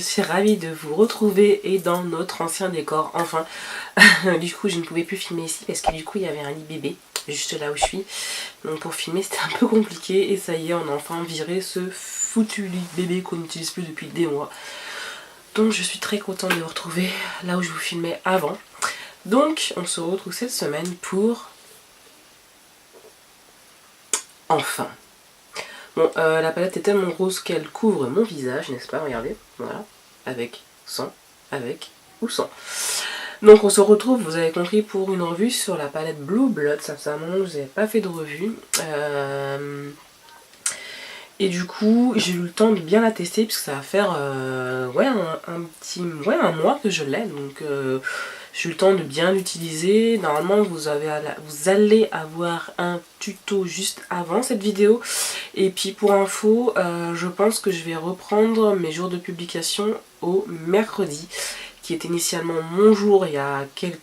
suis ravie de vous retrouver et dans notre ancien décor, enfin. Du coup je ne pouvais plus filmer ici parce que du coup il y avait un lit bébé juste là où je suis. Donc pour filmer c'était un peu compliqué et ça y est, on a enfin viré ce foutu lit bébé qu'on n'utilise plus depuis des mois. Donc je suis très contente de vous retrouver là où je vous filmais avant. Donc on se retrouve cette semaine pour... Enfin. Bon, la palette est tellement rose qu'elle couvre mon visage, n'est-ce pas? Regardez, voilà, avec, sans, avec ou sans. Donc on se retrouve, vous avez compris, pour une revue sur la palette Blue Blood. Ça fait un moment que je n'avais pas fait de revue. Et du coup, j'ai eu le temps de bien la tester puisque ça va faire ouais, un mois que je l'ai. Donc j'ai eu le temps de bien l'utiliser. Normalement, vous allez avoir un tuto juste avant cette vidéo. Et puis pour info, je pense que je vais reprendre mes jours de publication au mercredi, qui était initialement mon jour il y a quelques...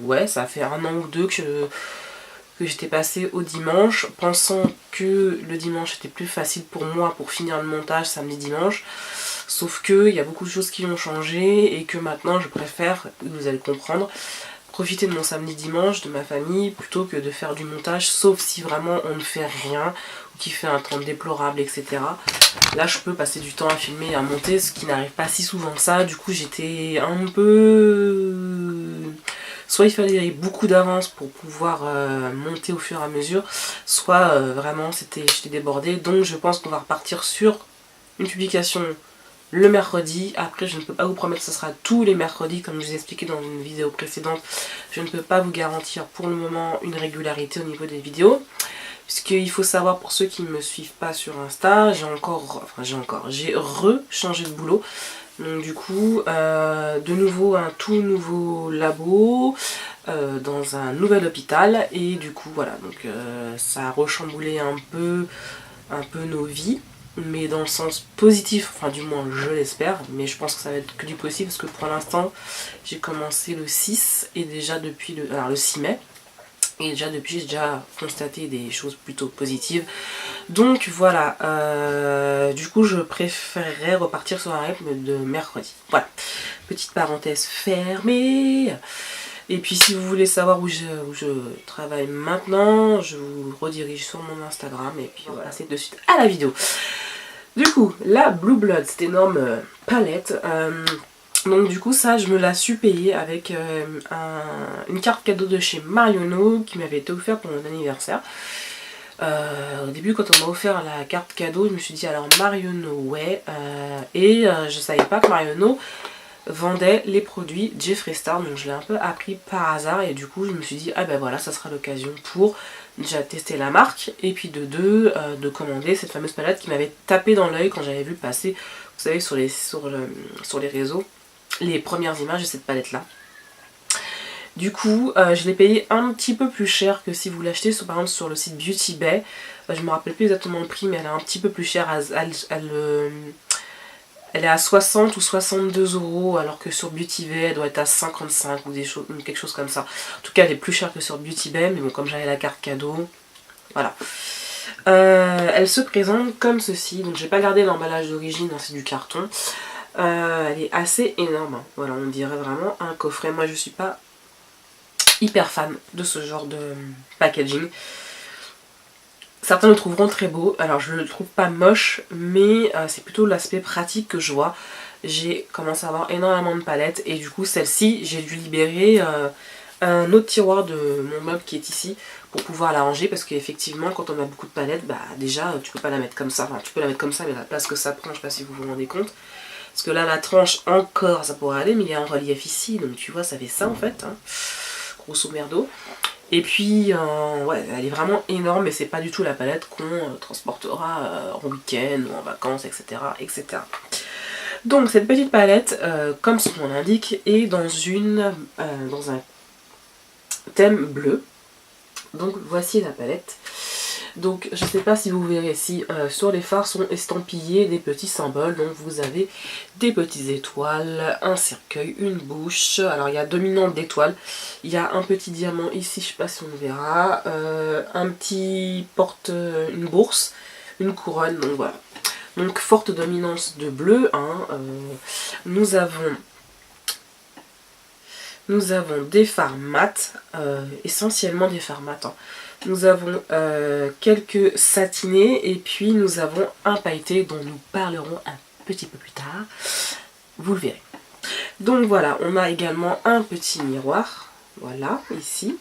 Ouais, ça fait un an ou deux que j'étais passée au dimanche, pensant que le dimanche était plus facile pour moi pour finir le montage samedi-dimanche. Sauf que il y a beaucoup de choses qui ont changé et que maintenant je préfère, vous allez comprendre, profiter de mon samedi-dimanche, de ma famille, plutôt que de faire du montage, sauf si vraiment on ne fait rien, ou qu'il fait un temps déplorable, etc. Là je peux passer du temps à filmer et à monter, ce qui n'arrive pas si souvent que ça. Du coup j'étais un peu... Soit il fallait beaucoup d'avance pour pouvoir monter au fur et à mesure, soit vraiment j'étais débordée. Donc je pense qu'on va repartir sur une publication le mercredi. Après je ne peux pas vous promettre que ce sera tous les mercredis, comme je vous ai expliqué dans une vidéo précédente. Je ne peux pas vous garantir pour le moment une régularité au niveau des vidéos. Puisqu'il faut savoir, pour ceux qui ne me suivent pas sur Insta, j'ai rechangé de boulot. Donc du coup, de nouveau un tout nouveau labo, dans un nouvel hôpital. Et du coup voilà, donc ça a rechamboulé un peu nos vies. Mais dans le sens positif, enfin du moins je l'espère. Mais je pense que ça va être que du possible parce que pour l'instant, j'ai commencé le 6 et déjà depuis le 6 mai. Et déjà depuis j'ai déjà constaté des choses plutôt positives. Donc voilà, du coup je préférerais repartir sur un rythme de mercredi. Voilà, petite parenthèse fermée. Et puis si vous voulez savoir où je travaille maintenant, je vous redirige sur mon Instagram. Et puis on va passer de suite à la vidéo. Du coup, la Blue Blood, cette énorme palette... donc du coup ça je me la suis payée avec une carte cadeau de chez Marionneau qui m'avait été offerte pour mon anniversaire. Au début quand on m'a offert la carte cadeau je me suis dit alors Marionneau ouais, et je savais pas que Marionneau vendait les produits Jeffree Star, donc je l'ai un peu appris par hasard et du coup je me suis dit ah ben voilà, ça sera l'occasion pour déjà tester la marque et puis de deux de commander cette fameuse palette qui m'avait tapé dans l'œil quand j'avais vu passer, vous savez, sur les réseaux, les premières images de cette palette là. Du coup je l'ai payé un petit peu plus cher que si vous l'achetez par exemple sur le site Beauty Bay. Je me rappelle plus exactement le prix mais elle est un petit peu plus chère. Elle est à 60 ou 62 € alors que sur Beauty Bay elle doit être à 55 ou quelque chose comme ça. En tout cas elle est plus chère que sur Beauty Bay, mais bon comme j'avais la carte cadeau, voilà. Elle se présente comme ceci, donc j'ai pas gardé l'emballage d'origine, c'est du carton. Elle est assez énorme, hein. Voilà, on dirait vraiment un coffret. Moi je suis pas hyper fan de ce genre de packaging. Certains le trouveront très beau, alors je le trouve pas moche, mais c'est plutôt l'aspect pratique que je vois. J'ai commencé à avoir énormément de palettes et du coup celle-ci, j'ai dû libérer un autre tiroir de mon meuble qui est ici pour pouvoir la ranger, parce qu'effectivement quand on a beaucoup de palettes, bah déjà tu peux pas la mettre comme ça, enfin tu peux la mettre comme ça mais la place que ça prend, je sais pas si vous vous rendez compte. Parce que là la tranche encore ça pourrait aller, mais il y a un relief ici, donc tu vois ça fait ça en fait, hein. Grosso merdo. Et puis, ouais, elle est vraiment énorme, mais c'est pas du tout la palette qu'on transportera en week-end ou en vacances, etc., etc. Donc cette petite palette, comme son nom l'indique, est dans un thème bleu. Donc voici la palette. Donc je sais pas si vous verrez si sur les fards sont estampillés des petits symboles. Donc vous avez des petites étoiles, un cercueil, une bouche. Alors il y a dominante d'étoiles. Il y a un petit diamant ici, je sais pas si on le verra. Un petit une bourse, une couronne. Donc voilà. Donc forte dominance de bleu, hein. Nous avons des fards mat, essentiellement des fards mat, hein. Nous avons quelques satinés et puis nous avons un pailleté dont nous parlerons un petit peu plus tard. Vous le verrez. Donc voilà, on a également un petit miroir, voilà, ici.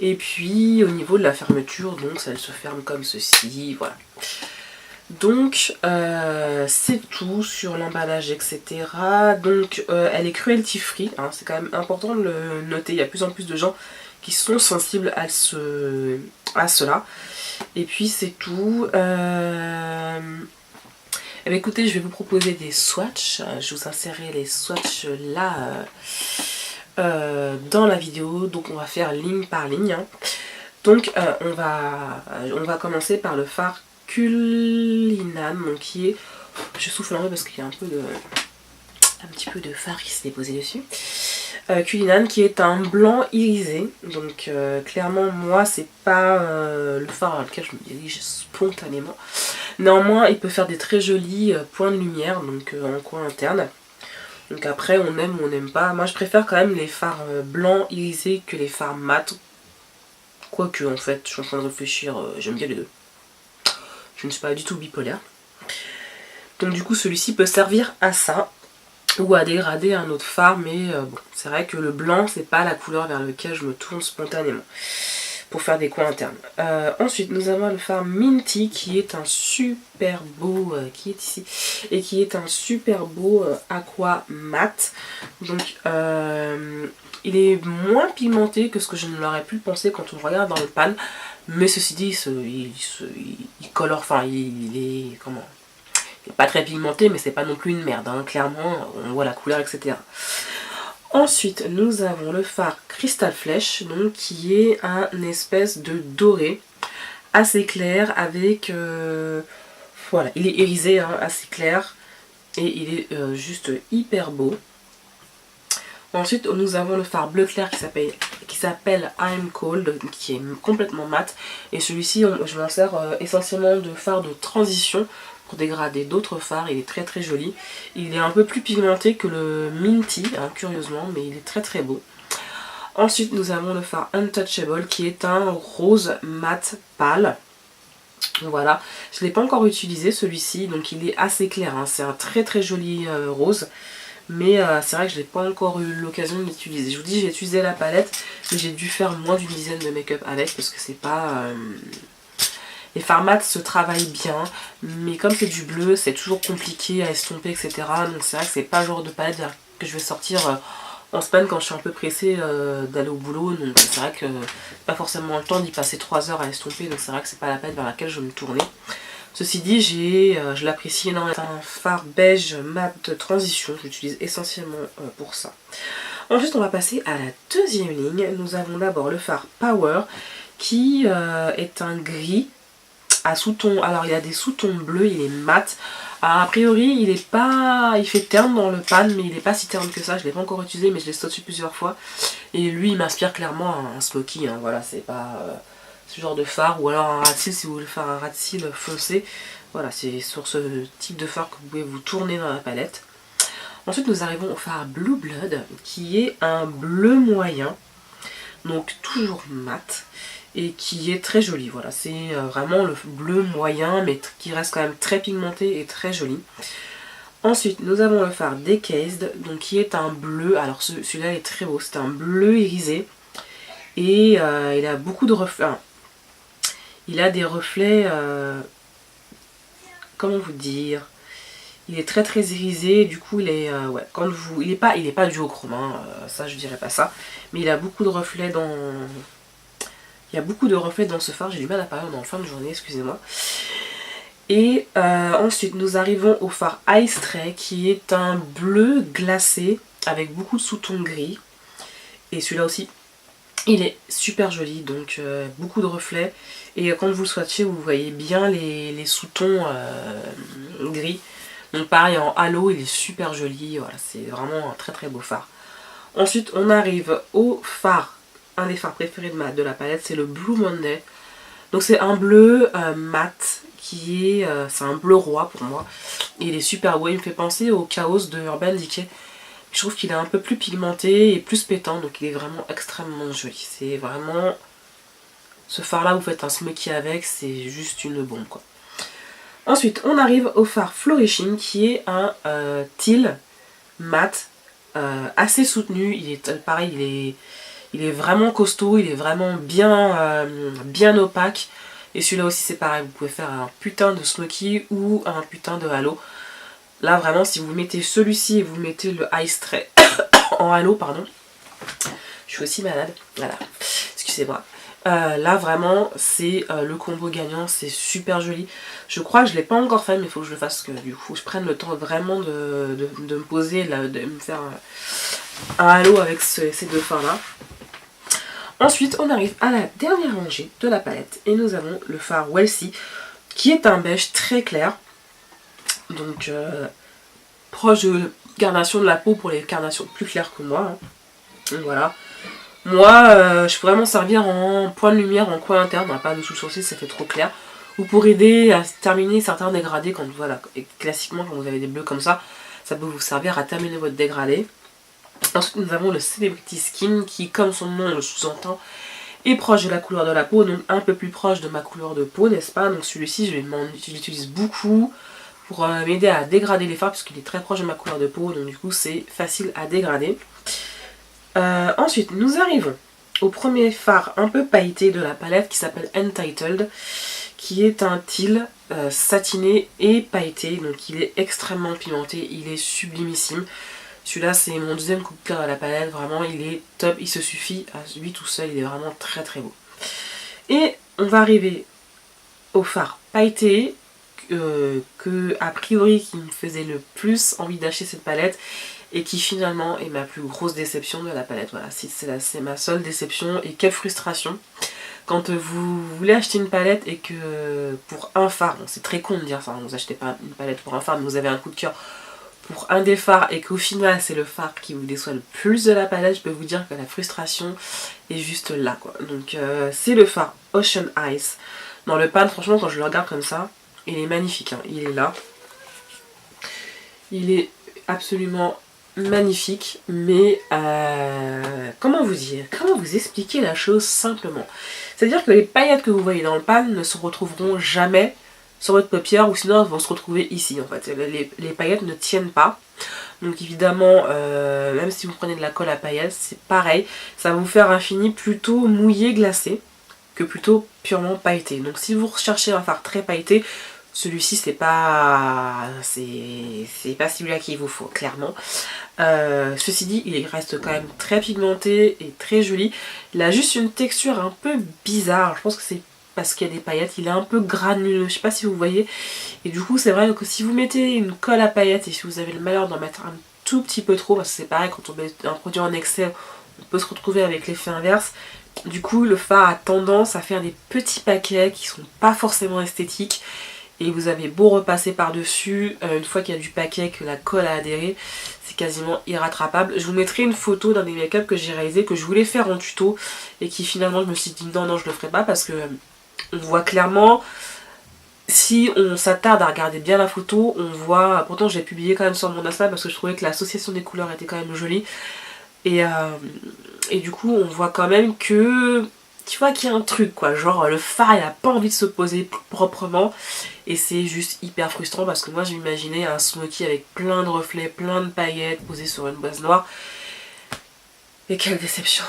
Et puis au niveau de la fermeture, donc ça elle se ferme comme ceci, voilà. Donc c'est tout sur l'emballage, etc. Donc elle est cruelty free, hein, c'est quand même important de le noter. Il y a de plus en plus de gens qui sont sensibles à cela. Et puis c'est tout. Eh bien, écoutez, je vais vous proposer des swatchs. Je vous insérerai les swatchs là dans la vidéo. Donc on va faire ligne par ligne, hein. Donc on va commencer par le fard Cullinan, donc qui est... Je souffle un peu parce qu'il y a un petit peu de fard qui s'est déposé dessus. Cullinan qui est un blanc irisé. Donc clairement moi c'est pas le fard vers lequel je me dirige spontanément. Néanmoins il peut faire des très jolis points de lumière, donc en coin interne. Donc après on aime ou on n'aime pas. Moi je préfère quand même les fards blancs irisés que les fards mat. Quoique en fait je suis en train de réfléchir, j'aime bien les deux. Je ne suis pas du tout bipolaire. Donc du coup celui-ci peut servir à ça. Ou à dégrader un autre fard. Mais bon, c'est vrai que le blanc c'est pas la couleur vers laquelle je me tourne spontanément. Pour faire des coins internes. Ensuite nous avons le fard Minty qui est un super beau. Qui est ici. Et qui est un super beau aqua mat. Donc il est moins pigmenté que ce que je ne l'aurais pu penser quand on le regarde dans le pan. Mais ceci dit, il colore, enfin il est, comment, il est pas très pigmenté, mais c'est pas non plus une merde, hein. Clairement, on voit la couleur, etc. Ensuite, nous avons le fard Crystal Flesh, donc qui est un espèce de doré, assez clair, avec, voilà, il est irisé, hein, assez clair, et il est juste hyper beau. Ensuite, nous avons le fard bleu clair qui s'appelle I'm Cold, qui est complètement mat. Et celui-ci, je m'en sers essentiellement de fard de transition pour dégrader d'autres fards. Il est très très joli. Il est un peu plus pigmenté que le Minty, hein, curieusement, mais il est très très beau. Ensuite, nous avons le fard Untouchable qui est un rose mat pâle. Voilà, je ne l'ai pas encore utilisé celui-ci, donc il est assez clair, hein. C'est un très très joli rose. Mais c'est vrai que je n'ai pas encore eu l'occasion de l'utiliser. Je vous dis, j'ai utilisé la palette, mais j'ai dû faire moins d'une dizaine de make-up avec parce que c'est pas... Les fards mat se travaillent bien, mais comme c'est du bleu, c'est toujours compliqué à estomper, etc. Donc c'est vrai que c'est pas le genre de palette que je vais sortir en semaine quand je suis un peu pressée d'aller au boulot. Donc c'est vrai que pas forcément le temps d'y passer 3 heures à estomper, donc c'est vrai que c'est pas la palette vers laquelle je vais me tourner. Ceci dit, je l'apprécie énormément. C'est un fard beige mat de transition, je l'utilise essentiellement pour ça. Ensuite, on va passer à la deuxième ligne. Nous avons d'abord le fard Power, qui est un gris à sous-ton. Alors, il y a des sous-tons bleus, il est mat. Alors, a priori, il fait terne dans le pan, mais il n'est pas si terne que ça. Je ne l'ai pas encore utilisé, mais je l'ai stocké plusieurs fois. Et lui, il m'inspire clairement un smoky, hein. Voilà, c'est pas... ce genre de fard, ou alors un rat de cils si vous voulez faire un rat de cils foncé. Voilà, c'est sur ce type de fard que vous pouvez vous tourner dans la palette. Ensuite nous arrivons au fard Blue Blood qui est un bleu moyen, donc toujours mat, et qui est très joli. Voilà, c'est vraiment le bleu moyen mais qui reste quand même très pigmenté et très joli. Ensuite nous avons le fard Decazed, donc qui est un bleu, alors celui-là est très beau, c'est un bleu irisé, et il a beaucoup de reflets. Il a des reflets, comment vous dire, il est très très irisé, du coup il est, ouais, quand vous, il est pas duochrome, hein, ça je dirais pas ça, mais il a beaucoup de reflets dans, il y a beaucoup de reflets dans ce fard, j'ai du mal à parler en fin de journée, excusez-moi. Et ensuite nous arrivons au fard Ice Stray qui est un bleu glacé avec beaucoup de sous-tons gris, et celui-là aussi il est super joli, donc beaucoup de reflets. Et quand vous le swatchez, vous voyez bien les sous-tons gris. Donc pareil, en halo, il est super joli. Voilà, c'est vraiment un très très beau fard. Ensuite, on arrive au fard, un des fards préférés de la palette, c'est le Blue Monday. Donc c'est un bleu mat, c'est un bleu roi pour moi. Et il est super beau, il me fait penser au Chaos de Urban Decay. Je trouve qu'il est un peu plus pigmenté et plus pétant, donc il est vraiment extrêmement joli. C'est vraiment... Ce fard là, vous faites un smoky avec, c'est juste une bombe quoi. Ensuite, on arrive au fard Flourishing qui est un teal mat assez soutenu. Il est pareil, il est vraiment costaud, il est vraiment bien opaque. Et celui-là aussi c'est pareil, vous pouvez faire un putain de smoky ou un putain de halo. Là vraiment, si vous mettez celui-ci et vous mettez le Ice Tray en halo, pardon. Je suis aussi malade, voilà, excusez-moi. Là vraiment c'est le combo gagnant, c'est super joli. Je crois que je ne l'ai pas encore fait mais il faut que je le fasse, que du coup je prenne le temps vraiment de me poser, de me faire un halo avec ces deux fards là. Ensuite on arrive à la dernière rangée de la palette et nous avons le fard Welcy qui est un beige très clair. Donc proche de carnation de la peau pour les carnations plus claires que moi. Hein. Donc voilà. Moi, je pourrais m'en servir en point de lumière, en coin interne, pas dessous le sourcil, ça fait trop clair. Ou pour aider à terminer certains dégradés, quand voilà, et classiquement quand vous avez des bleus comme ça peut vous servir à terminer votre dégradé. Ensuite nous avons le Celebrity Skin qui, comme son nom le sous-entend, est proche de la couleur de la peau, donc un peu plus proche de ma couleur de peau, n'est-ce pas? Donc celui-ci, je l'utilise beaucoup pour m'aider à dégrader les fards, puisqu'il est très proche de ma couleur de peau, donc du coup c'est facile à dégrader. Ensuite, nous arrivons au premier fard un peu pailleté de la palette qui s'appelle Entitled, qui est un teal satiné et pailleté, donc il est extrêmement pimenté, il est sublimissime. Celui-là c'est mon deuxième coup de cœur de la palette, vraiment il est top, il se suffit à lui tout seul, il est vraiment très très beau. Et on va arriver au fard pailleté, que a priori qui me faisait le plus envie d'acheter cette palette, et qui finalement est ma plus grosse déception de la palette. Voilà, c'est ma seule déception et quelle frustration. Quand vous voulez acheter une palette et que pour un fard, bon, c'est très con de dire ça, hein, vous achetez pas une palette pour un fard, mais vous avez un coup de cœur pour un des fards et qu'au final c'est le fard qui vous déçoit le plus de la palette, je peux vous dire que la frustration est juste là quoi. Donc c'est le fard Ocean Ice. Dans le pan, franchement quand je le regarde comme ça, il est magnifique, hein. Il est là. Il est absolument magnifique, mais comment vous dire, comment vous expliquer la chose simplement. C'est-à-dire que les paillettes que vous voyez dans le pan ne se retrouveront jamais sur votre paupière, ou sinon elles vont se retrouver ici en fait. Les paillettes ne tiennent pas. Donc évidemment, même si vous prenez de la colle à paillettes, c'est pareil. Ça va vous faire un fini plutôt mouillé, glacé, que plutôt purement pailleté. Donc si vous recherchez un fard très pailleté, celui-ci c'est pas celui-là qu'il vous faut, clairement. Ceci dit, il reste quand même très pigmenté et très joli. Il a juste une texture un peu bizarre. Je pense que c'est parce qu'il y a des paillettes. Il est un peu granuleux, je sais pas si vous voyez. Et du coup, c'est vrai que si vous mettez une colle à paillettes et si vous avez le malheur d'en mettre un tout petit peu trop, parce que c'est pareil, quand on met un produit en excès, on peut se retrouver avec l'effet inverse. Du coup, le fard a tendance à faire des petits paquets qui sont pas forcément esthétiques. Et vous avez beau repasser par-dessus, une fois qu'il y a du paquet, que la colle a adhéré, c'est quasiment irrattrapable. Je vous mettrai une photo d'un des make-up que j'ai réalisé, que je voulais faire en tuto, et qui finalement je me suis dit non, je le ferai pas, parce que on voit clairement, si on s'attarde à regarder bien la photo, on voit, pourtant j'ai publié quand même sur mon Insta, parce que je trouvais que l'association des couleurs était quand même jolie, et du coup on voit quand même que... Tu vois qu'il y a un truc quoi, genre le fard il a pas envie de se poser proprement et c'est juste hyper frustrant parce que moi j'imaginais un smoky avec plein de reflets, plein de paillettes posé sur une base noire et quelle déception.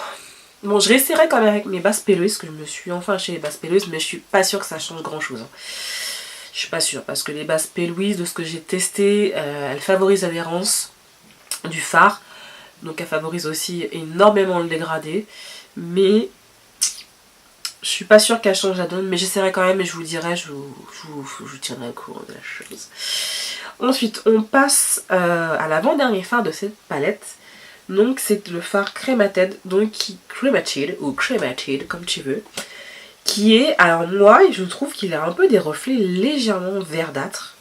Bon, je réessayerai quand même avec mes bases pelleuses, que je me suis enfin acheté les bases pelleuses, mais je suis pas sûre que ça change grand chose. Je suis pas sûre parce que les bases pelleuses, de ce que j'ai testé, elles favorisent l'adhérence du fard, donc elles favorisent aussi énormément le dégradé, mais je suis pas sûre qu'elle change la donne, mais j'essaierai quand même et je vous dirai, je vous tiendrai au courant de la chose. Ensuite, on passe à l'avant-dernier fard de cette palette. Donc c'est le fard Cremated, donc Cremated ou Cremated comme tu veux. Qui est, alors moi je trouve qu'il a un peu des reflets légèrement verdâtres.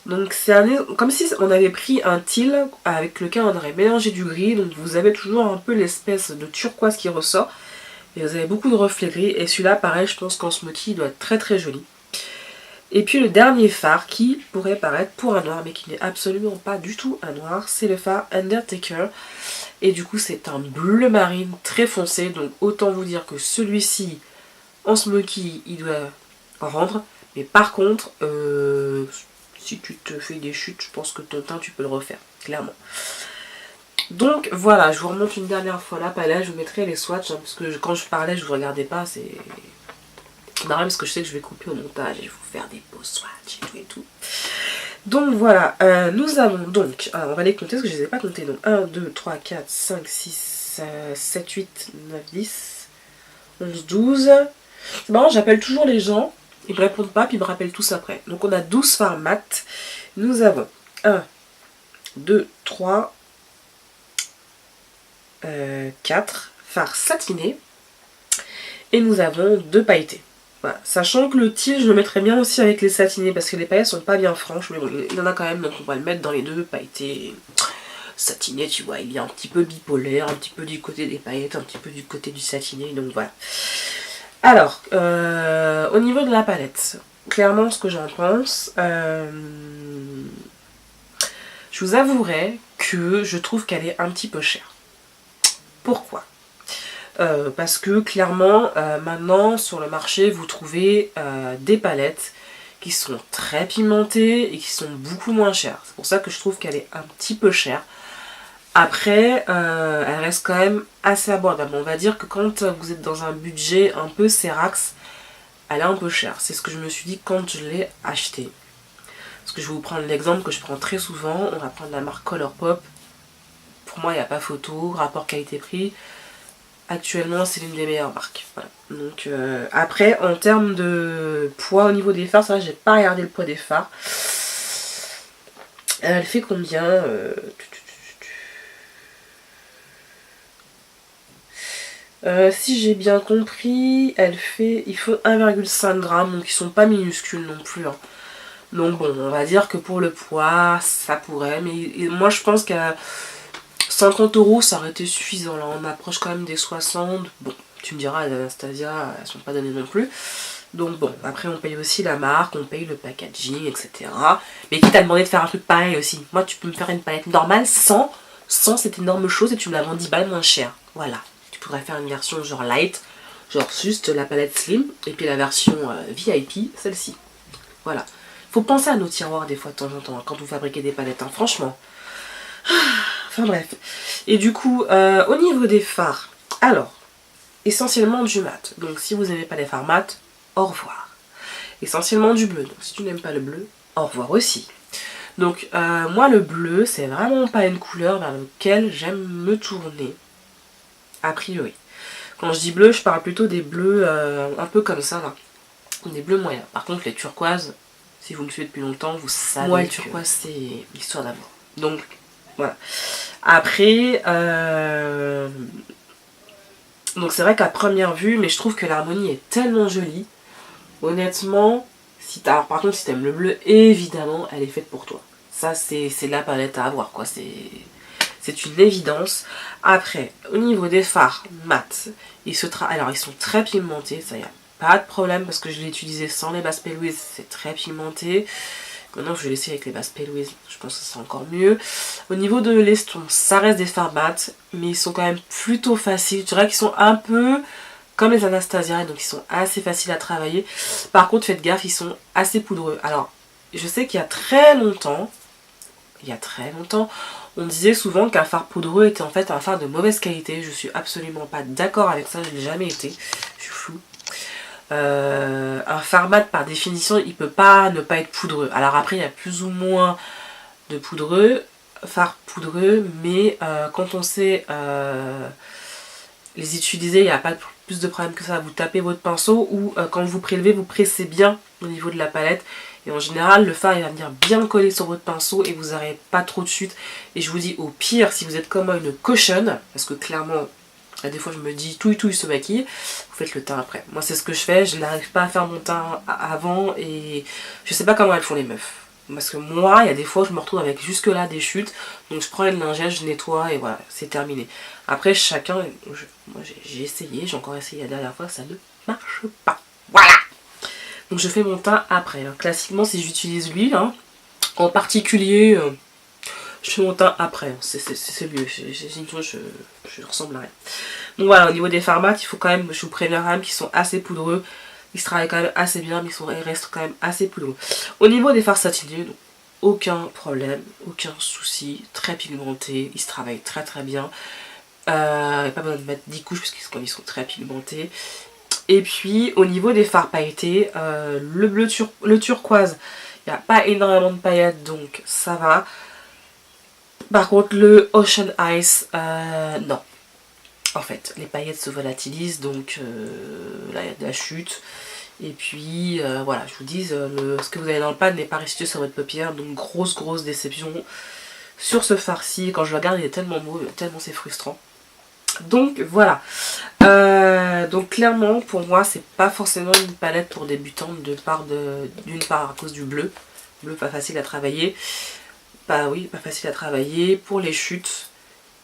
Donc c'est comme si on avait pris un teal avec lequel on aurait mélangé du gris. Donc vous avez toujours un peu l'espèce de turquoise qui ressort. Et vous avez beaucoup de reflets gris. Et celui-là, pareil, je pense qu'en smoky, il doit être très très joli. Et puis le dernier fard qui pourrait paraître pour un noir, mais qui n'est absolument pas du tout un noir, c'est le fard Undertaker. Et du coup, c'est un bleu marine très foncé. Donc autant vous dire que celui-ci, en smoky, il doit rendre. Mais par contre, si tu te fais des chutes, je pense que ton teint, tu peux le refaire, clairement. Donc voilà, je vous remonte une dernière fois la palette, je vous mettrai les swatchs, hein, parce que quand je parlais, je ne vous regardais pas, c'est marrant parce que je sais que je vais couper au montage et je vais vous faire des beaux swatchs et tout et tout. Donc voilà, nous avons donc, alors on va les compter parce que je ne les ai pas comptés, donc 1, 2, 3, 4, 5, 6, 7, 8, 9, 10, 11, 12. C'est marrant, j'appelle toujours les gens, ils me répondent pas, puis ils me rappellent tous après. Donc on a 12 fards mat, nous avons 1, 2, 3, 4 fards satinés et nous avons 2 pailletés. Voilà. Sachant que le teal je le mettrais bien aussi avec les satinés parce que les paillettes sont pas bien franches, mais bon, il y en a quand même, donc on va le mettre dans les 2 pailletés. Satiné, tu vois, il est un petit peu bipolaire, un petit peu du côté des paillettes, un petit peu du côté du satiné, donc voilà. Alors, au niveau de la palette, clairement ce que j'en pense, je vous avouerai que je trouve qu'elle est un petit peu chère. Pourquoi ? Parce que clairement, maintenant sur le marché, vous trouvez des palettes qui sont très pimentées et qui sont beaucoup moins chères. C'est pour ça que je trouve qu'elle est un petit peu chère. Après, elle reste quand même assez abordable. On va dire que quand vous êtes dans un budget un peu Cerax, elle est un peu chère. C'est ce que je me suis dit quand je l'ai achetée. Parce que je vais vous prendre l'exemple que je prends très souvent. On va prendre la marque Colourpop. Pour moi, il n'y a pas photo, rapport qualité-prix. Actuellement, c'est l'une des meilleures marques. Voilà. Donc, après, en termes de poids au niveau des fards, ça, j'ai pas regardé le poids des fards. Elle fait combien si j'ai bien compris, il faut 1,5 g, donc ils sont pas minuscules non plus. Hein. Donc bon, on va dire que pour le poids, ça pourrait. Mais moi, je pense qu'à 50 €, ça aurait été suffisant. Là, on approche quand même des 60. Bon, tu me diras, les Anastasia, elles sont pas données non plus. Donc bon, après on paye aussi la marque, on paye le packaging, etc. Mais qui t'a demandé de faire un truc pareil aussi. Moi, tu peux me faire une palette normale sans cette énorme chose et tu me la vends 10 balles moins cher. Voilà. Tu pourrais faire une version genre light, genre juste la palette slim, et puis la version VIP, celle-ci. Voilà. Faut penser à nos tiroirs des fois de temps en temps, hein, quand vous fabriquez des palettes, hein, franchement. Enfin bref. Et du coup, au niveau des fards, alors, essentiellement du mat. Donc si vous n'aimez pas les fards mat, au revoir. Essentiellement du bleu. Donc si tu n'aimes pas le bleu, au revoir aussi. Donc moi le bleu, c'est vraiment pas une couleur vers laquelle j'aime me tourner. A priori. Quand je dis bleu, je parle plutôt des bleus un peu comme ça là. Des bleus moyens. Par contre les turquoises, si vous me suivez depuis longtemps, vous savez. Moi, le turquoise, c'est l'histoire d'amour. Donc, voilà. Après, donc c'est vrai qu'à première vue, mais je trouve que l'harmonie est tellement jolie. Honnêtement, alors par contre, si t'aimes le bleu, évidemment, elle est faite pour toi. Ça, c'est la palette à avoir, quoi. C'est une évidence. Après, au niveau des fards mat, alors ils sont très pigmentés, ça y a pas de problème parce que je l'ai utilisé sans les Basque Louise, c'est très pigmenté. Maintenant je vais l'essayer avec les Basque Louise, je pense que c'est encore mieux. Au niveau de l'estompe, ça reste des fards mat, mais ils sont quand même plutôt faciles. Je dirais qu'ils sont un peu comme les Anastasia, donc ils sont assez faciles à travailler. Par contre, faites gaffe, ils sont assez poudreux. Alors, je sais qu'il y a très longtemps, on disait souvent qu'un fard poudreux était en fait un fard de mauvaise qualité. Je suis absolument pas d'accord avec ça, je ne l'ai jamais été. Je suis fou. Un fard mat par définition, il peut pas ne pas être poudreux. Alors après, il y a plus ou moins de fards poudreux, mais quand on sait les utiliser, il n'y a pas plus de problème que ça. Vous tapez votre pinceau ou quand vous prélevez, vous pressez bien au niveau de la palette. Et en général, le fard il va venir bien coller sur votre pinceau et vous n'aurez pas trop de chute. Et je vous dis, au pire, si vous êtes comme moi une cochonne, parce que clairement, des fois je me dis touille se maquille, vous faites le teint après. Moi c'est ce que je fais, je n'arrive pas à faire mon teint avant et je sais pas comment elles font les meufs. Parce que moi, il y a des fois, je me retrouve avec jusque là des chutes. Donc je prends une lingette, je nettoie et voilà, c'est terminé. Après, chacun, moi j'ai essayé, j'ai encore essayé la dernière fois, ça ne marche pas. Voilà. Donc je fais mon teint après. Classiquement, si j'utilise l'huile, hein, en particulier, je fais mon teint après. C'est mieux. Sinon, je ressemble à rien. Donc voilà, au niveau des fards mat, il faut quand même, je vous préviens quand même qu'ils sont assez poudreux. Ils se travaillent quand même assez bien, mais ils restent quand même assez poudreux. Au niveau des fards satinés, donc, aucun problème, aucun souci. Très pigmentés, ils se travaillent très très bien. Il n'y a pas besoin de mettre 10 couches parce qu'ils sont très pigmentés. Et puis au niveau des fards pailletés, le turquoise, il n'y a pas énormément de paillettes, donc ça va. Par contre le Ocean Ice, non. En fait, les paillettes se volatilisent, donc là il y a de la chute. Et puis voilà, je vous dis, ce que vous avez dans le pan n'est pas restitué sur votre paupière, donc grosse déception sur ce fard-ci. Quand je le regarde, il est tellement beau, tellement c'est frustrant. Donc voilà. Donc clairement, pour moi, c'est pas forcément une palette pour débutantes d'une part à cause du bleu. Bleu pas facile à travailler. Bah oui, pas facile à travailler. Pour les chutes.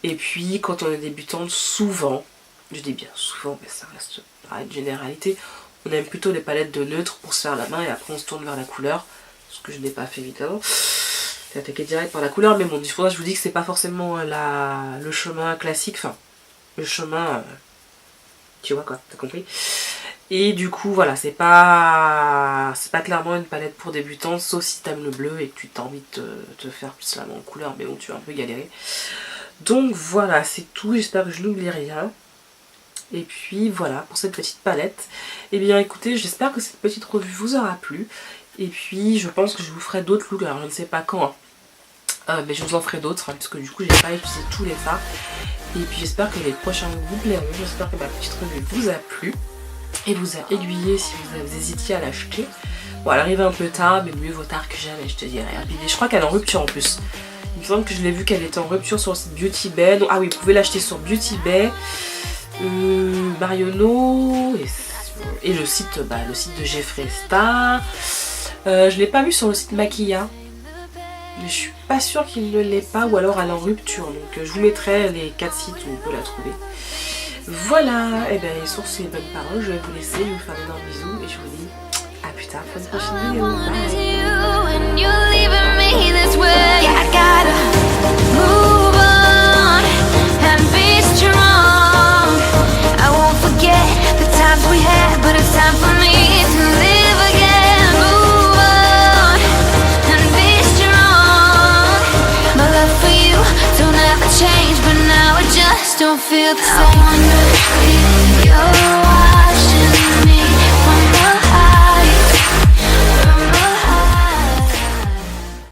Et puis quand on est débutante, souvent, je dis bien souvent, mais ça reste pas une généralité, on aime plutôt les palettes de neutre pour se faire la main et après on se tourne vers la couleur. Ce que je n'ai pas fait évidemment. C'est attaqué direct par la couleur, mais bon, je vous dis que c'est pas forcément le chemin classique, enfin, le chemin, tu vois quoi, t'as compris. Et du coup, voilà, c'est pas clairement une palette pour débutants, sauf si t'aimes le bleu et que tu t'as envie de te faire plus la main en couleur, mais bon, tu vas un peu galérer. Donc voilà, c'est tout, j'espère que je n'oublie rien. Et puis voilà, pour cette petite palette. Et bien écoutez, j'espère que cette petite revue vous aura plu. Et puis je pense que je vous ferai d'autres looks, alors je ne sais pas quand, hein. Mais je vous en ferai d'autres, hein, parce que du coup j'ai pas utilisé tous les fards. Et puis j'espère que les prochains vous plairont, j'espère que ma petite revue vous a plu. Et vous a aiguillé si vous hésitiez à l'acheter. Bon, elle arrive un peu tard, mais mieux vaut tard que jamais, je te dirais. Et je crois qu'elle est en rupture en plus. Il me semble que je l'ai vu qu'elle était en rupture sur le site Beauty Bay. Donc, ah oui, vous pouvez l'acheter sur Beauty Bay, Marionneau et le site de Jeffree Star. Je l'ai pas vu sur le site Maquilla, mais je suis pas sûre qu'il ne l'ait pas, ou alors elle est en rupture. Donc je vous mettrai les 4 sites où on peut la trouver. Voilà, et bien sur ces bonnes paroles, je vais vous laisser, vous faire un énorme bisou et je vous dis à plus tard pour une prochaine vidéo. Don't feel the same. I wanna feel your